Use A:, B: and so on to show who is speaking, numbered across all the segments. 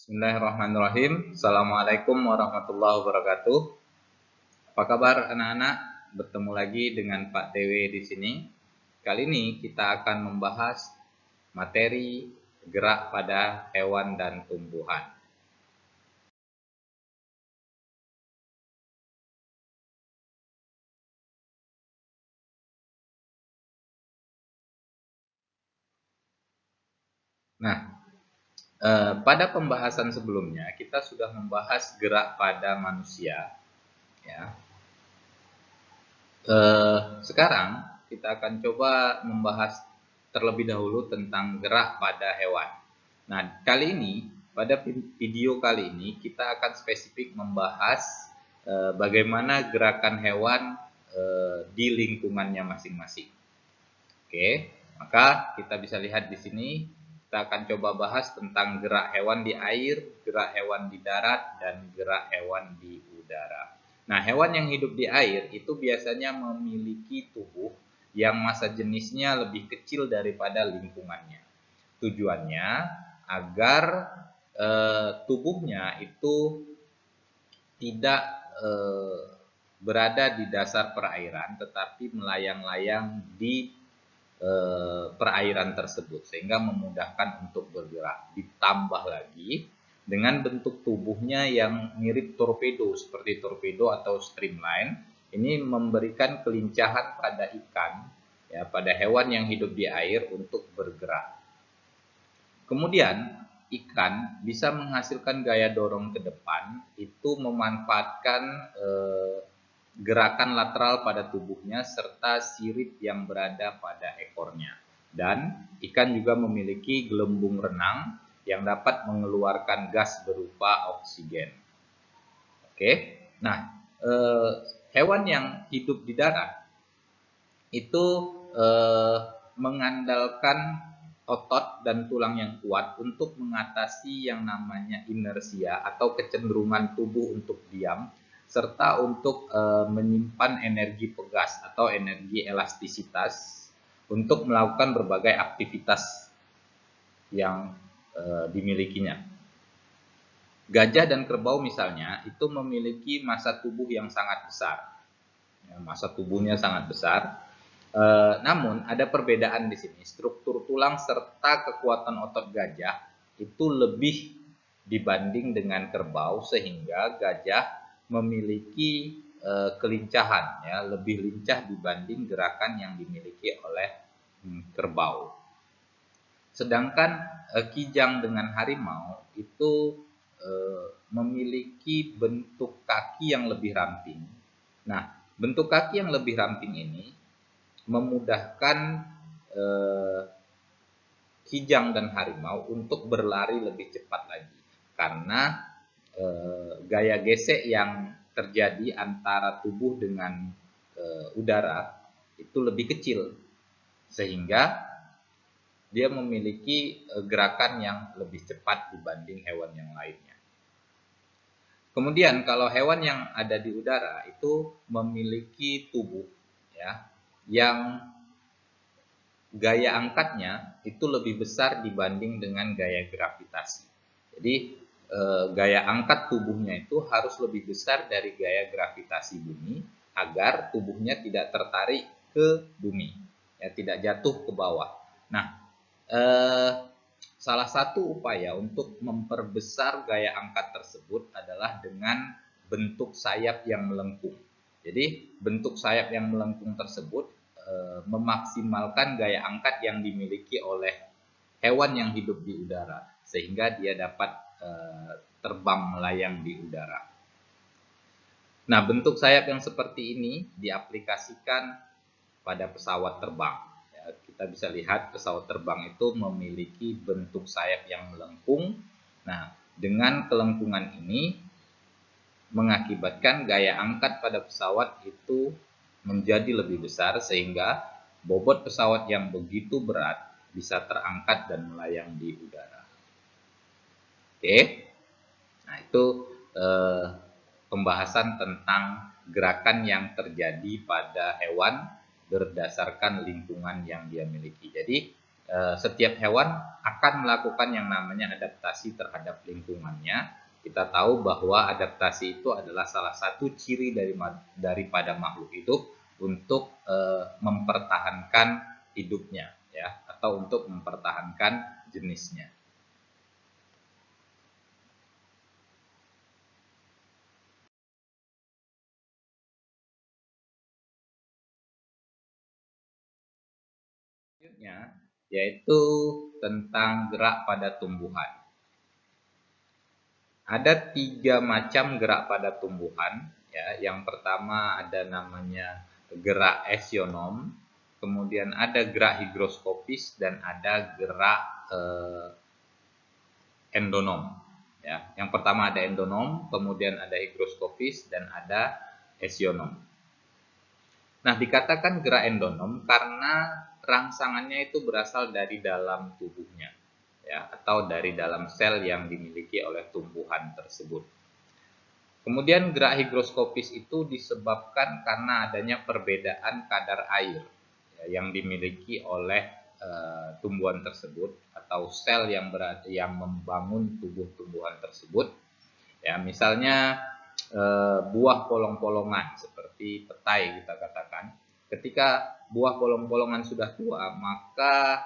A: Bismillahirrahmanirrahim. Assalamualaikum warahmatullahi wabarakatuh. Apa kabar anak-anak? Bertemu lagi dengan Pak TW di sini. Kali ini kita akan membahas materi gerak pada hewan dan tumbuhan. Nah, pada pembahasan sebelumnya kita sudah membahas gerak pada manusia, ya. Sekarang kita akan coba membahas terlebih dahulu tentang gerak pada hewan. Nah, kali ini pada video kali ini kita akan spesifik membahas bagaimana gerakan hewan di lingkungannya masing-masing. Oke, maka kita bisa lihat di sini kita akan coba bahas tentang gerak hewan di air, gerak hewan di darat, dan gerak hewan di udara. Nah, hewan yang hidup di air itu biasanya memiliki tubuh yang massa jenisnya lebih kecil daripada lingkungannya. Tujuannya agar tubuhnya itu tidak berada di dasar perairan, tetapi melayang-layang di perairan tersebut, sehingga memudahkan untuk bergerak. Ditambah lagi dengan bentuk tubuhnya yang mirip torpedo, seperti torpedo atau streamline, ini memberikan kelincahan pada ikan, ya, pada hewan yang hidup di air untuk bergerak. Kemudian ikan bisa menghasilkan gaya dorong ke depan, itu memanfaatkan gerakan lateral pada tubuhnya serta sirip yang berada pada ekornya. Dan ikan juga memiliki gelembung renang yang dapat mengeluarkan gas berupa oksigen. Oke, nah hewan yang hidup di darat itu mengandalkan otot dan tulang yang kuat untuk mengatasi yang namanya inersia atau kecenderungan tubuh untuk diam, serta untuk menyimpan energi pegas atau energi elastisitas untuk melakukan berbagai aktivitas yang dimilikinya. Gajah dan kerbau misalnya itu memiliki massa tubuh yang sangat besar, ya, massa tubuhnya sangat besar. Namun ada perbedaan di sini. Struktur tulang serta kekuatan otot gajah itu lebih dibanding dengan kerbau, sehingga gajah memiliki kelincahan, ya, lebih lincah dibanding gerakan yang dimiliki oleh kerbau. Sedangkan kijang dengan harimau itu memiliki bentuk kaki yang lebih ramping. Nah, bentuk kaki yang lebih ramping ini memudahkan kijang dan harimau untuk berlari lebih cepat lagi, karena gaya gesek yang terjadi antara tubuh dengan udara itu lebih kecil, sehingga dia memiliki gerakan yang lebih cepat dibanding hewan yang lainnya. Kemudian kalau hewan yang ada di udara itu memiliki tubuh, ya, yang gaya angkatnya itu lebih besar dibanding dengan gaya gravitasi. Jadi gaya angkat tubuhnya itu harus lebih besar dari gaya gravitasi bumi agar tubuhnya tidak tertarik ke bumi, ya, tidak jatuh ke bawah. Nah, salah satu upaya untuk memperbesar gaya angkat tersebut adalah dengan bentuk sayap yang melengkung. Jadi bentuk sayap yang melengkung tersebut memaksimalkan gaya angkat yang dimiliki oleh hewan yang hidup di udara, sehingga dia dapat terbang melayang di udara. Nah, bentuk sayap yang seperti ini diaplikasikan pada pesawat terbang. Ya, kita bisa lihat pesawat terbang itu memiliki bentuk sayap yang melengkung. Nah, dengan kelengkungan ini mengakibatkan gaya angkat pada pesawat itu menjadi lebih besar, sehingga bobot pesawat yang begitu berat bisa terangkat dan melayang di udara. Oke, nah itu pembahasan tentang gerakan yang terjadi pada hewan berdasarkan lingkungan yang dia miliki. Jadi setiap hewan akan melakukan yang namanya adaptasi terhadap lingkungannya. Kita tahu bahwa adaptasi itu adalah salah satu ciri daripada makhluk hidup untuk mempertahankan hidupnya, ya, atau untuk mempertahankan jenisnya. Selanjutnya, yaitu tentang gerak pada tumbuhan. Ada 3 macam gerak pada tumbuhan. Ya, yang pertama ada namanya gerak esionom, kemudian ada gerak higroskopis dan ada gerak endonom. Ya, yang pertama ada endonom, kemudian ada higroskopis dan ada esionom. Nah, dikatakan gerak endonom karena rangsangannya itu berasal dari dalam tubuhnya, ya, atau dari dalam sel yang dimiliki oleh tumbuhan tersebut. Kemudian gerak higroskopis itu disebabkan karena adanya perbedaan kadar air, ya, yang dimiliki oleh tumbuhan tersebut atau sel yang membangun tubuh tumbuhan tersebut. Ya, misalnya buah polong-polongan seperti petai kita katakan. Ketika buah polong-polongan sudah tua, maka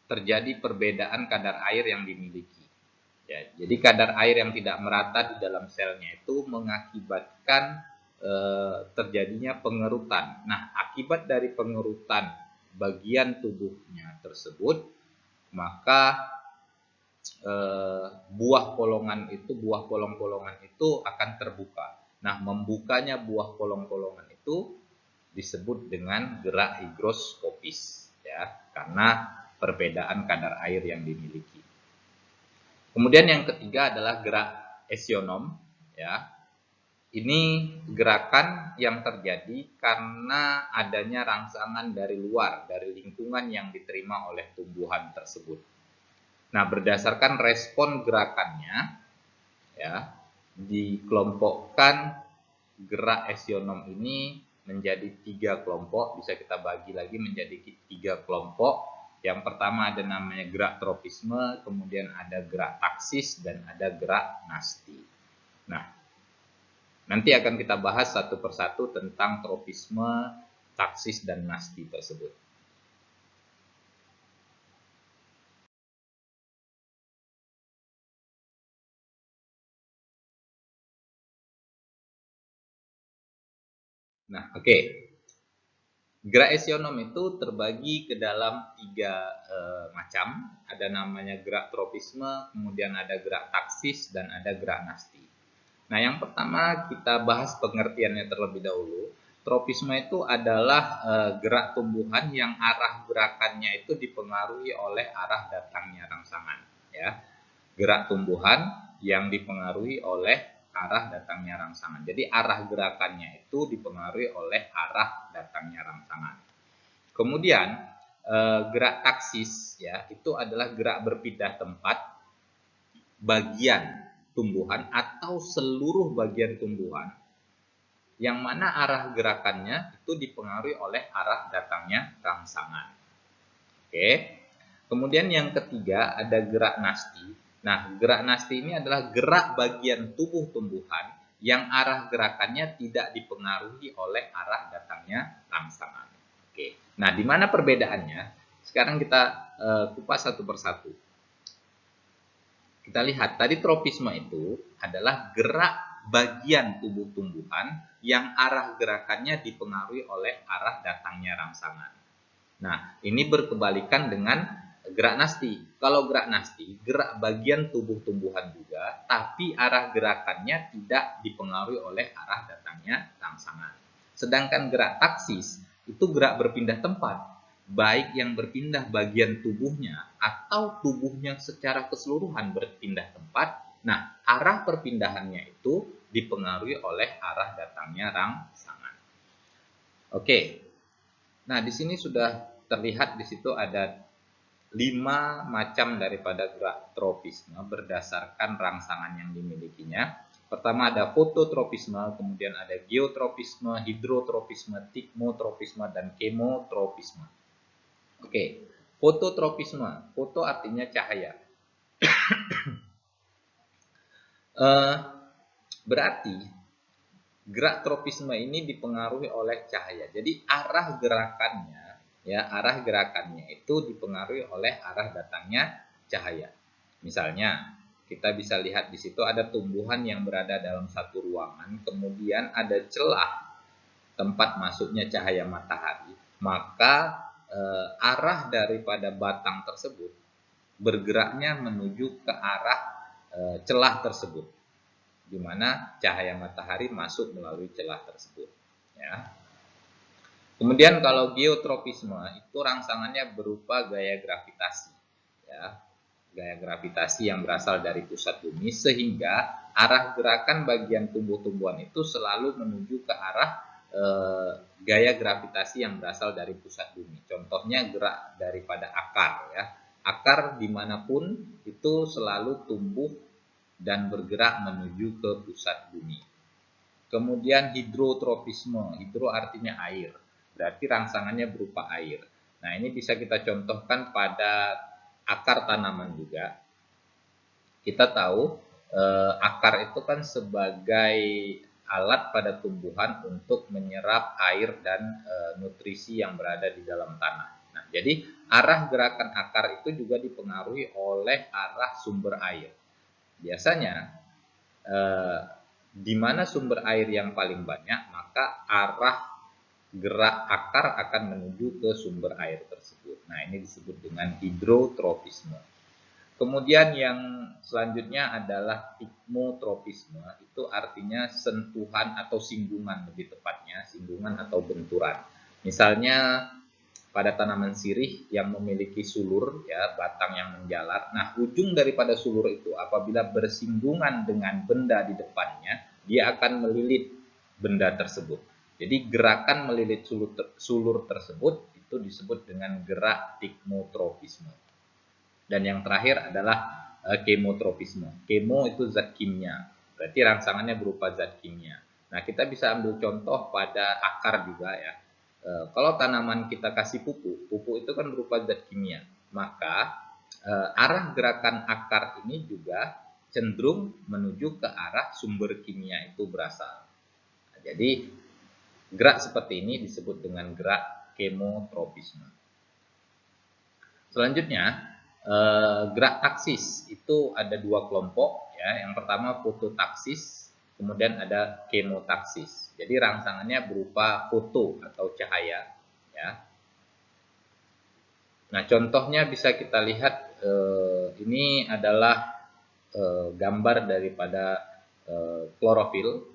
A: terjadi perbedaan kadar air yang dimiliki. Ya, jadi kadar air yang tidak merata di dalam selnya itu mengakibatkan terjadinya pengerutan. Nah, akibat dari pengerutan bagian tubuhnya tersebut, maka buah polong-polongan itu akan terbuka. Nah, membukanya buah polong-polongan itu disebut dengan gerak higroskopis, ya, karena perbedaan kadar air yang dimiliki. Kemudian yang ketiga adalah gerak esionom, ya. Ini gerakan yang terjadi karena adanya rangsangan dari luar, dari lingkungan yang diterima oleh tumbuhan tersebut. Nah, berdasarkan respon gerakannya, ya, dikelompokkan gerak esionom ini menjadi 3 kelompok, bisa kita bagi lagi menjadi 3 kelompok. Yang pertama ada namanya gerak tropisme, kemudian ada gerak taksis, dan ada gerak nasti. Nah, nanti akan kita bahas satu persatu tentang tropisme, taksis, dan nasti tersebut. Nah, oke. Gerak esionom itu terbagi ke dalam 3 macam. Ada namanya gerak tropisme, kemudian ada gerak taksis, dan ada gerak nasti. Nah, yang pertama kita bahas pengertiannya terlebih dahulu. Tropisme itu adalah gerak tumbuhan yang arah gerakannya itu dipengaruhi oleh arah datangnya rangsangan. Ya, gerak tumbuhan yang dipengaruhi oleh arah datangnya rangsangan. Jadi arah gerakannya itu dipengaruhi oleh arah datangnya rangsangan. Kemudian gerak taksis, ya, itu adalah gerak berpindah tempat bagian tumbuhan atau seluruh bagian tumbuhan yang mana arah gerakannya itu dipengaruhi oleh arah datangnya rangsangan. Oke. Kemudian yang ketiga ada gerak nasti. Nah, gerak nasti ini adalah gerak bagian tubuh tumbuhan yang arah gerakannya tidak dipengaruhi oleh arah datangnya rangsangan. Oke. Nah, di mana perbedaannya? Sekarang kita kupas satu persatu. Kita lihat tadi tropisme itu adalah gerak bagian tubuh tumbuhan yang arah gerakannya dipengaruhi oleh arah datangnya rangsangan. Nah, ini berkebalikan dengan gerak nasti. Kalau gerak nasti, gerak bagian tubuh tumbuhan juga, tapi arah gerakannya tidak dipengaruhi oleh arah datangnya rangsangan. Sedangkan gerak taksis itu gerak berpindah tempat, baik yang berpindah bagian tubuhnya atau tubuhnya secara keseluruhan berpindah tempat. Nah, arah perpindahannya itu dipengaruhi oleh arah datangnya rangsangan. Oke. Nah, di sini sudah terlihat di situ ada 5 macam daripada gerak tropisme berdasarkan rangsangan yang dimilikinya. Pertama ada fototropisme, kemudian ada geotropisme, hidrotropisme, tikmotropisme, dan kemotropisme. Oke, Fototropisme, foto artinya cahaya. Berarti gerak tropisme ini dipengaruhi oleh cahaya. Jadi arah gerakannya itu dipengaruhi oleh arah datangnya cahaya. Misalnya, kita bisa lihat di situ ada tumbuhan yang berada dalam satu ruangan, kemudian ada celah tempat masuknya cahaya matahari, maka arah daripada batang tersebut bergeraknya menuju ke arah celah tersebut, di mana cahaya matahari masuk melalui celah tersebut. Ya. Kemudian kalau geotropisme itu rangsangannya berupa gaya gravitasi, ya, gaya gravitasi yang berasal dari pusat bumi, sehingga arah gerakan bagian tumbuh-tumbuhan itu selalu menuju ke arah gaya gravitasi yang berasal dari pusat bumi. Contohnya gerak daripada akar, ya, akar dimanapun itu selalu tumbuh dan bergerak menuju ke pusat bumi. Kemudian hidrotropisme, hidro artinya air, berarti rangsangannya berupa air. Nah, ini bisa kita contohkan pada akar tanaman juga. Kita tahu akar itu kan sebagai alat pada tumbuhan untuk menyerap air dan nutrisi yang berada di dalam tanah. Nah, jadi arah gerakan akar itu juga dipengaruhi oleh arah sumber air. Biasanya di mana sumber air yang paling banyak, maka arah gerak akar akan menuju ke sumber air tersebut. Nah, ini disebut dengan hidrotropisme. Kemudian yang selanjutnya adalah tikmotropisme, itu artinya sentuhan atau singgungan, lebih tepatnya singgungan atau benturan. Misalnya pada tanaman sirih yang memiliki sulur, ya, batang yang menjalar. Nah, ujung daripada sulur itu apabila bersinggungan dengan benda di depannya, dia akan melilit benda tersebut. Jadi gerakan melilit sulur tersebut itu disebut dengan gerak tikmotropisme. Dan yang terakhir adalah kemotropisme. Kemo itu zat kimia, berarti rangsangannya berupa zat kimia. Nah, kita bisa ambil contoh pada akar juga, ya. Kalau tanaman kita kasih pupuk itu kan berupa zat kimia, maka arah gerakan akar ini juga cenderung menuju ke arah sumber kimia itu berasal. Nah, jadi gerak seperti ini disebut dengan gerak kemotropisme. Selanjutnya, gerak taksis itu ada dua kelompok, ya. Yang pertama fototaksis, kemudian ada kemotaksis. Jadi rangsangannya berupa foto atau cahaya, ya. Nah, contohnya bisa kita lihat, ini adalah gambar daripada klorofil.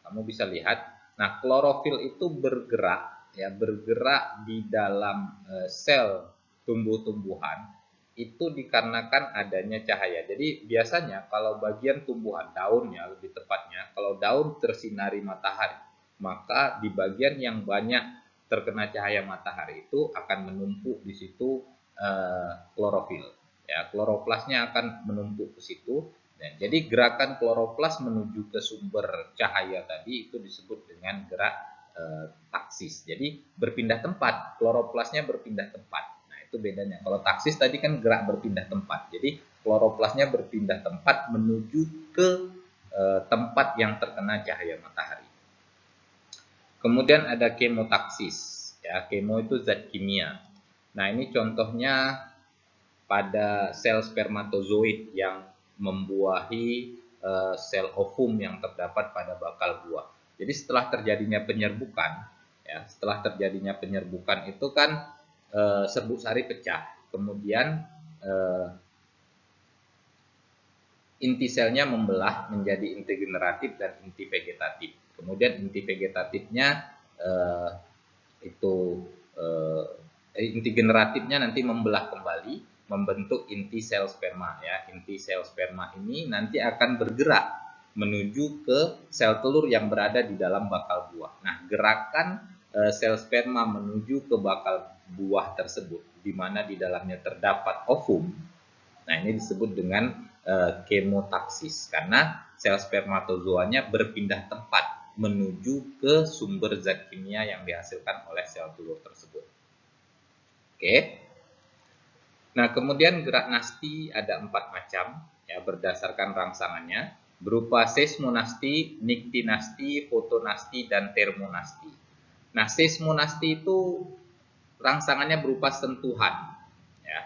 A: Kamu bisa lihat. Nah, klorofil itu bergerak, ya, bergerak di dalam sel tumbuh-tumbuhan itu dikarenakan adanya cahaya. Jadi biasanya kalau bagian tumbuhan, daunnya lebih tepatnya, kalau daun tersinari matahari, maka di bagian yang banyak terkena cahaya matahari itu akan menumpuk di situ klorofil. Ya, kloroplasnya akan menumpuk ke situ. Nah, jadi gerakan kloroplas menuju ke sumber cahaya tadi itu disebut dengan gerak taksis. Jadi berpindah tempat, kloroplasnya berpindah tempat. Nah, itu bedanya. Kalau taksis tadi kan gerak berpindah tempat. Jadi kloroplasnya berpindah tempat menuju ke tempat yang terkena cahaya matahari. Kemudian ada kemotaksis, ya, kemo itu zat kimia. Nah, ini contohnya pada sel spermatozoid yang membuahi sel ovum yang terdapat pada bakal buah. Jadi setelah terjadinya penyerbukan, ya, setelah terjadinya penyerbukan itu kan serbuk sari pecah, kemudian inti selnya membelah menjadi inti generatif dan inti vegetatif. Kemudian inti vegetatifnya inti generatifnya nanti membelah kembali membentuk inti sel sperma, ya. Inti sel sperma ini nanti akan bergerak menuju ke sel telur yang berada di dalam bakal buah. Nah, gerakan sel sperma menuju ke bakal buah tersebut, di mana di dalamnya terdapat ovum. Nah, ini disebut dengan kemotaksis karena sel spermatozoanya berpindah tempat menuju ke sumber zat kimia yang dihasilkan oleh sel telur tersebut. Oke. Nah, kemudian gerak nasti ada 4 macam ya berdasarkan rangsangannya, berupa seismonasti, niktinasti, fotonasti, dan termonasti. Nah, seismonasti itu rangsangannya berupa sentuhan. Ya.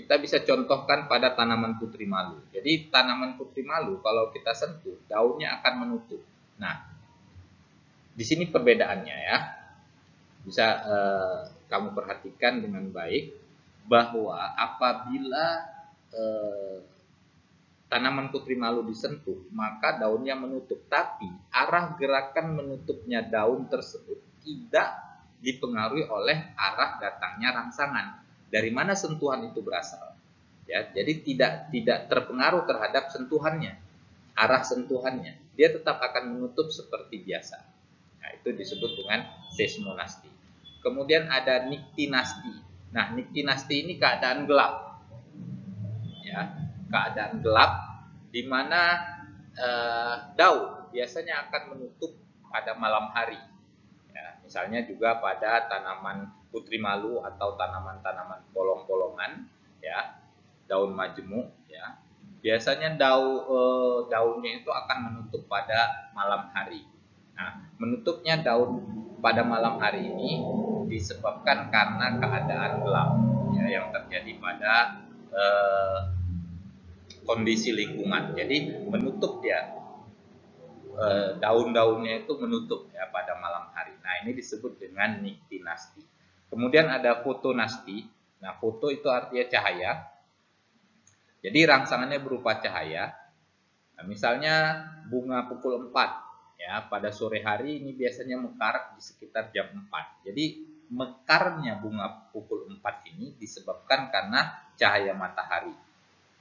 A: Kita bisa contohkan pada tanaman putri malu. Jadi tanaman putri malu kalau kita sentuh, daunnya akan menutup. Nah, di sini perbedaannya ya. Bisa kamu perhatikan dengan baik bahwa apabila tanaman putri malu disentuh, maka daunnya menutup. Tapi arah gerakan menutupnya daun tersebut tidak dipengaruhi oleh arah datangnya rangsangan. Dari mana sentuhan itu berasal? Ya, jadi tidak terpengaruh terhadap sentuhannya, arah sentuhannya. Dia tetap akan menutup seperti biasa. Nah, itu disebut dengan seismonasti. Kemudian ada niktinasti. Nah, niktinasti ini keadaan gelap. Ya, keadaan gelap di mana daun biasanya akan menutup pada malam hari. Ya, misalnya juga pada tanaman putri malu atau tanaman-tanaman polong-polongan, ya, daun majemuk, ya. Biasanya daunnya itu akan menutup pada malam hari. Nah, menutupnya daun pada malam hari ini disebabkan karena keadaan gelap, ya, yang terjadi pada kondisi lingkungan. Jadi menutup dia, daun-daunnya itu menutup ya pada malam hari. Nah, ini disebut dengan niktinasti. Kemudian ada fotonasti. Nah, foto itu artinya cahaya. Jadi rangsangannya berupa cahaya. Nah, misalnya bunga pukul 4 ya, pada sore hari ini biasanya mekar di sekitar jam 4. Jadi mekarnya bunga pukul 4 ini disebabkan karena cahaya matahari.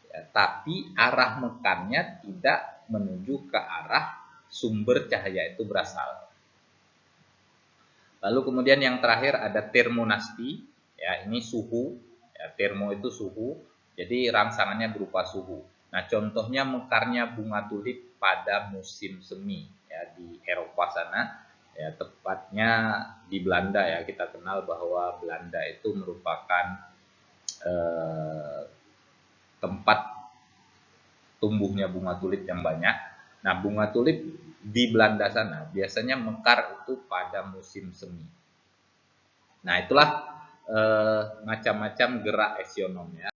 A: Ya, tapi arah mekarnya tidak menuju ke arah sumber cahaya itu berasal. Lalu kemudian yang terakhir ada termonasti, ya ini suhu, ya, termo itu suhu, jadi rangsangannya berupa suhu. Nah, contohnya mekarnya bunga tulip pada musim semi, ya di Eropa sana, ya tepatnya di Belanda ya, kita kenal bahwa Belanda itu merupakan tempat tumbuhnya bunga tulip yang banyak. Nah, bunga tulip di Belanda sana biasanya mekar itu pada musim semi. Nah, itulah macam-macam gerak eksionom ya.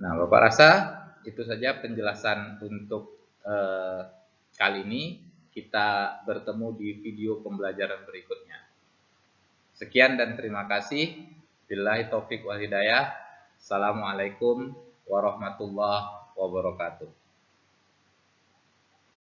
A: Nah, Bapak rasa itu saja penjelasan untuk kali ini. Kita bertemu di video pembelajaran berikutnya. Sekian dan terima kasih. Billahi taufik wal hidayah. Assalamualaikum warahmatullahi wabarakatuh.